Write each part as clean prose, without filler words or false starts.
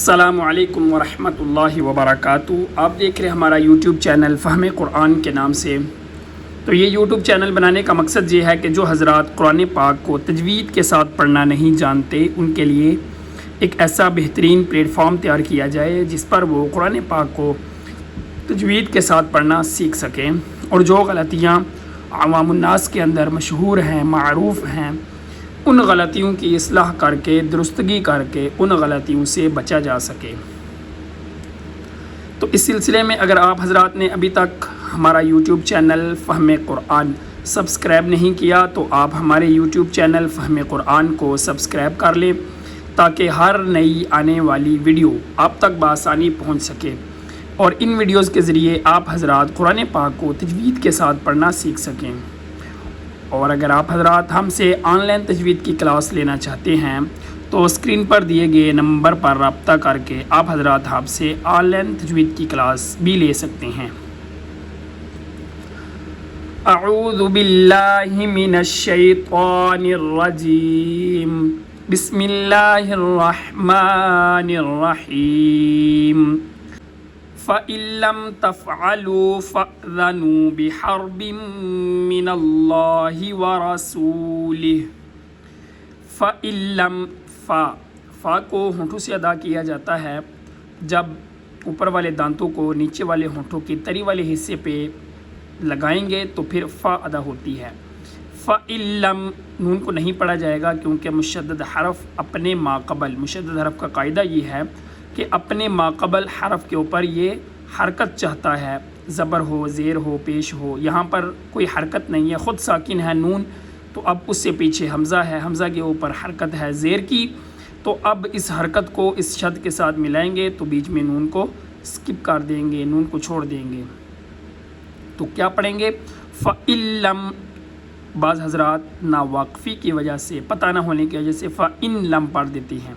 السلام علیکم ورحمۃ اللہ وبرکاتہ۔ آپ دیکھ رہے ہیں ہمارا یوٹیوب چینل فہم قرآن کے نام سے۔ تو یہ یوٹیوب چینل بنانے کا مقصد یہ ہے کہ جو حضرات قرآن پاک کو تجوید کے ساتھ پڑھنا نہیں جانتے ان کے لیے ایک ایسا بہترین پلیٹ فارم تیار کیا جائے جس پر وہ قرآن پاک کو تجوید کے ساتھ پڑھنا سیکھ سکیں، اور جو غلطیاں عوام الناس کے اندر مشہور ہیں، معروف ہیں، ان غلطیوں کی اصلاح کر کے، درستگی کر کے ان غلطیوں سے بچا جا سکے۔ تو اس سلسلے میں اگر آپ حضرات نے ابھی تک ہمارا یوٹیوب چینل فہم قرآن سبسکرائب نہیں کیا تو آپ ہمارے یوٹیوب چینل فہم قرآن کو سبسکرائب کر لیں تاکہ ہر نئی آنے والی ویڈیو آپ تک بآسانی پہنچ سکے، اور ان ویڈیوز کے ذریعے آپ حضرات قرآن پاک کو تجوید کے ساتھ پڑھنا سیکھ سکیں۔ اور اگر آپ حضرات ہم سے آن لائن تجوید کی کلاس لینا چاہتے ہیں تو اسکرین پر دیے گئے نمبر پر رابطہ کر کے آپ حضرات ہم سے آن لائن تجوید کی کلاس بھی لے سکتے ہیں۔ اعوذ باللہ من الشیطان الرجیم، بسم اللہ الرحمن الرحیم۔ فَإِن لَّمْ تَفْعَلُوا فَأْذَنُوا بِحَرْبٍ مِّنَ اللَّهِ وَرَسُولِهِ۔ فَإِن لَّمْ فا کو ہونٹوں سے ادا کیا جاتا ہے، جب اوپر والے دانتوں کو نیچے والے ہونٹوں کی تری والے حصے پہ لگائیں گے تو پھر فا ادا ہوتی ہے۔ فَإِن لَّم نون کو نہیں پڑھا جائے گا کیونکہ مشدد حرف اپنے ماقبل، مشدد حرف کا قاعدہ یہ ہے کہ اپنے ماقبل حرف کے اوپر یہ حرکت چاہتا ہے، زبر ہو، زیر ہو، پیش ہو۔ یہاں پر کوئی حرکت نہیں ہے، خود ساکن ہے نون، تو اب اس سے پیچھے حمزہ ہے، حمزہ کے اوپر حرکت ہے زیر کی، تو اب اس حرکت کو اس شد کے ساتھ ملائیں گے تو بیچ میں نون کو سکپ کر دیں گے، نون کو چھوڑ دیں گے، تو کیا پڑھیں گے؟ فَإِن لَّم۔ بعض حضرات ناواقفی کی وجہ سے، پتہ نہ ہونے کی وجہ سے فَإِن لَّم پڑھ دیتے ہیں،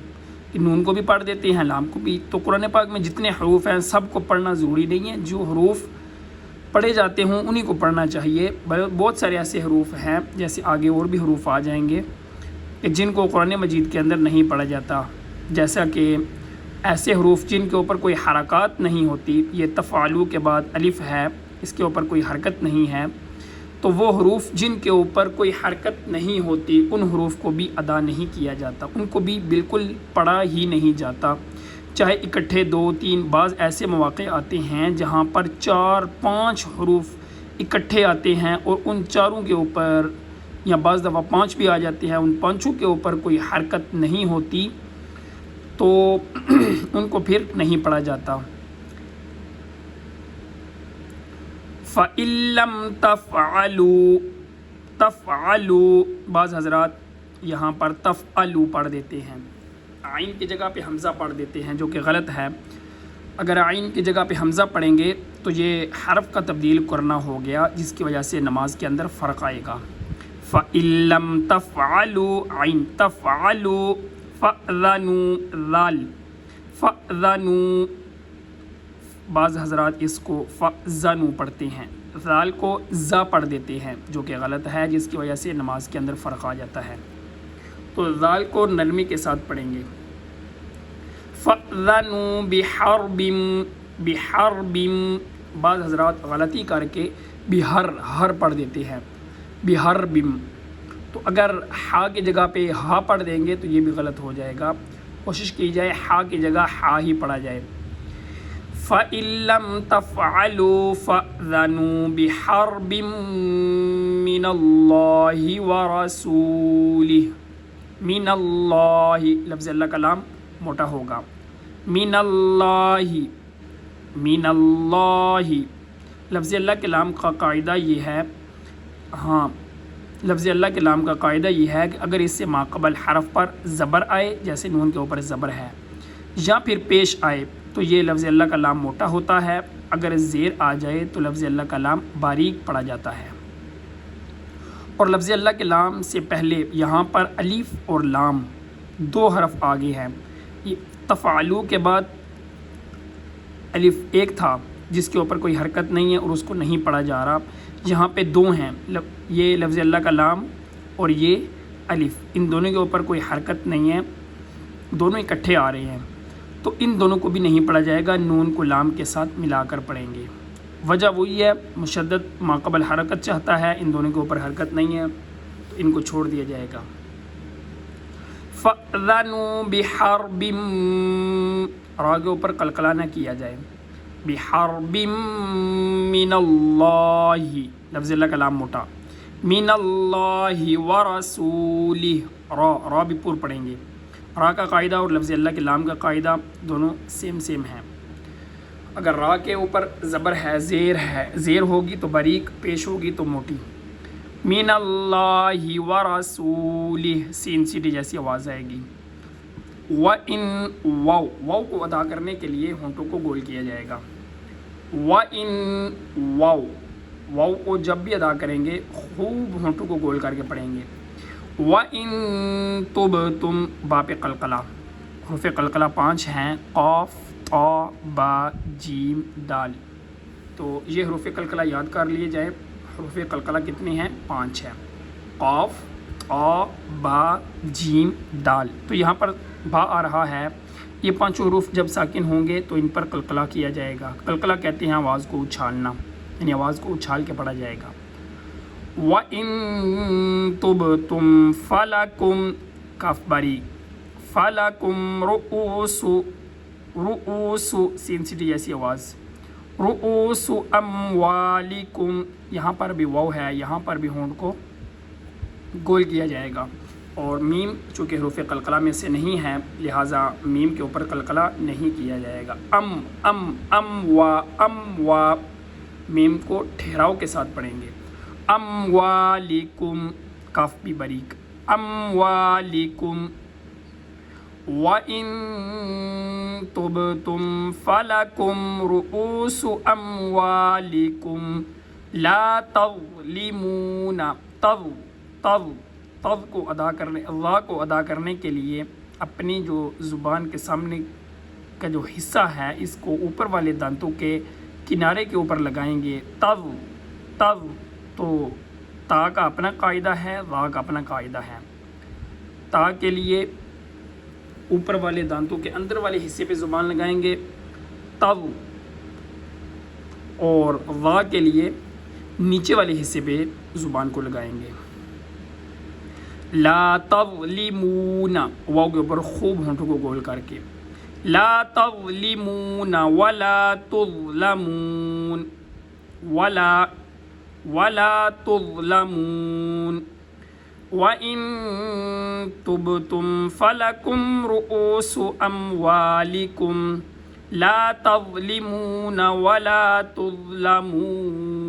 نون کو بھی پڑھ دیتے ہیں، لام کو بھی۔ تو قرآن پاک میں جتنے حروف ہیں سب کو پڑھنا ضروری نہیں ہے، جو حروف پڑھے جاتے ہوں انہی کو پڑھنا چاہیے۔ بہت سارے ایسے حروف ہیں، جیسے آگے اور بھی حروف آ جائیں گے کہ جن کو قرآن مجید کے اندر نہیں پڑھا جاتا، جیسا کہ ایسے حروف جن کے اوپر کوئی حرکات نہیں ہوتی، یہ تفعلوا کے بعد الف ہے، اس کے اوپر کوئی حرکت نہیں ہے، تو وہ حروف جن کے اوپر کوئی حرکت نہیں ہوتی ان حروف کو بھی ادا نہیں کیا جاتا، ان کو بھی بالکل پڑھا ہی نہیں جاتا، چاہے اکٹھے 2 3۔ بعض ایسے مواقع آتے ہیں جہاں پر 4 5 حروف اکٹھے آتے ہیں اور ان چاروں کے اوپر، یا بعض دفعہ 5 بھی آ جاتے ہیں، ان 5 کے اوپر کوئی حرکت نہیں ہوتی تو ان کو پھر نہیں پڑھا جاتا۔ فَإِن لَّمْ تَفْعَلُوا، تفعلوا، بعض حضرات یہاں پر تفعلوا پڑھ دیتے ہیں، عین کی جگہ پہ حمزہ پڑھ دیتے ہیں، جو کہ غلط ہے۔ اگر عین کی جگہ پہ حمزہ پڑھیں گے تو یہ حرف کا تبدیل کرنا ہو گیا، جس کی وجہ سے نماز کے اندر فرق آئے گا۔ فَإِن لَّمْ تَفْعَلُوا، عین، تَفْعَلُوا فَأْذَنُوا، ذال، فَأْذَنُوا، بعض حضرات اس کو فَأْذَنُوا پڑھتے ہیں، ذال کو زا پڑھ دیتے ہیں، جو کہ غلط ہے، جس کی وجہ سے نماز کے اندر فرق آ جاتا ہے۔ تو ذال کو نرمی کے ساتھ پڑھیں گے۔ فَأْذَنُوا بِحَرْبٍ، بِحَرْبٍ، بعض حضرات غلطی کر کے بِحَر، ہر پڑھ دیتے ہیں، بِحَرْبٍ، تو اگر ہا کی جگہ پہ ہا پڑھ دیں گے تو یہ بھی غلط ہو جائے گا، کوشش کی جائے ہا کی جگہ ہا ہی پڑھا جائے۔ فَإِن لَّمْ تَفْعَلُوا فَأْذَنُوا بِحَرْبٍ مِّنَ اللَّهِ وَرَسُولِهِ، مِّنَ اللَّهِ، لفظ اللہ کا لام موٹا ہوگا، مِّنَ اللَّهِ، مِّنَ اللَّهِ، لفظ اللہ کے لام کا قاعدہ یہ ہے، ہاں، لفظ اللہ کے لام کا قاعدہ یہ ہے کہ اگر اس سے ماقبل حرف پر زبر آئے، جیسے نون کے اوپر زبر ہے، یا پھر پیش آئے تو یہ لفظ اللہ کا لام موٹا ہوتا ہے، اگر زیر آ جائے تو لفظ اللہ کا لام باریک پڑھا جاتا ہے۔ اور لفظ اللہ کے لام سے پہلے یہاں پر الف اور لام 2 حرف آگے ہیں، تفعلوا کے بعد الف ایک تھا جس کے اوپر کوئی حرکت نہیں ہے اور اس کو نہیں پڑھا جا رہا، یہاں پہ 2 ہیں، یہ لفظ اللہ کا لام اور یہ الف، ان دونوں کے اوپر کوئی حرکت نہیں ہے، دونوں اکٹھے آ رہے ہیں، تو ان دونوں کو بھی نہیں پڑھا جائے گا، نون کو لام کے ساتھ ملا کر پڑھیں گے۔ وجہ وہی ہے، مشدد ماقبل حرکت چاہتا ہے، ان دونوں کے اوپر حرکت نہیں ہے تو ان کو چھوڑ دیا جائے گا۔ فَأْذَنُوا بِحَرْبٍ، را کے اوپر قلقلہ نہ کیا جائے، بِحَرْبٍ مِّنَ اللَّهِ، لفظ اللہ کا لام موٹا، مِّنَ اللَّهِ وَرَسُولِهِ، را بھی پور پڑھیں گے۔ را کا قاعدہ اور لفظ اللہ کے لام کا قاعدہ دونوں سیم ہیں۔ اگر را کے اوپر زبر ہے، زیر ہوگی تو باریک، پیش ہوگی تو موٹی۔ من اللہ ورسولہ، سین سیٹی جیسی آواز آئے گی۔ وَإِن، واو کو ادا کرنے کے لیے ہونٹوں کو گول کیا جائے گا۔ وَإِن، واو کو جب بھی ادا کریں گے خوب ہونٹوں کو گول کر کے پڑھیں گے۔ وَإِن تُبْتُمْ، با پہ قلقلہ، حروف قلقلہ 5 ہیں، قاف، طا، با، جیم، دال۔ تو یہ حروف قلقلہ یاد کر لیے جائیں۔ حروف قلقلہ کتنے ہیں؟ 5 ہیں، قاف، طا، با، جیم، دال۔ تو یہاں پر با آ رہا ہے، یہ 5 حروف جب ساکن ہوں گے تو ان پر قلقلہ کیا جائے گا۔ قلقلہ کہتے ہیں آواز کو اچھالنا، یعنی آواز کو اچھال کے پڑھا جائے گا۔ وَإِن تُبْتُمْ فَلَكُمْ، کاف باریک، فَلَكُمْ رؤوس، سین سیٹی جیسی آواز، رؤوس اموالکم، یہاں پر بھی واو ہے، یہاں پر بھی ہونٹ کو گول کیا جائے گا۔ اور میم چونکہ حروف قلقلہ میں سے نہیں ہے لہٰذا میم کے اوپر قلقلہ نہیں کیا جائے گا۔ ام وا، میم کو ٹھہراؤ کے ساتھ پڑھیں گے۔ اموالکم، کاف بھی باریک، اموالکم۔ وَإِن تُبْتُمْ فَلَكُمْ رُؤُوسُ أَمْوَالِكُمْ لَا تَظْلِمُونَ، تض کو ادا کرنے، اللہ کو ادا کرنے کے لیے اپنی جو زبان کے سامنے کا جو حصہ ہے اس کو اوپر والے دانتوں کے کنارے کے اوپر لگائیں گے۔ تض، تو تا کا اپنا قاعدہ ہے، را کا اپنا قاعدہ ہے۔ تا کے لیے اوپر والے دانتوں کے اندر والے حصے پہ زبان لگائیں گے، تض، اور وا کے لیے نیچے والے حصے پہ زبان کو لگائیں گے۔ لا تظلمون، واو کے اوپر خوب ہونٹوں کو گول کر کے، لا تظلمون ولا تظلمون، ولا تظلمون۔ وَإِن تُبْتُمْ فَلَكُمْ رُؤُوسُ أَمْوَالِكُمْ لَا تَظْلِمُونَ وَلَا تُظْلَمُونَ۔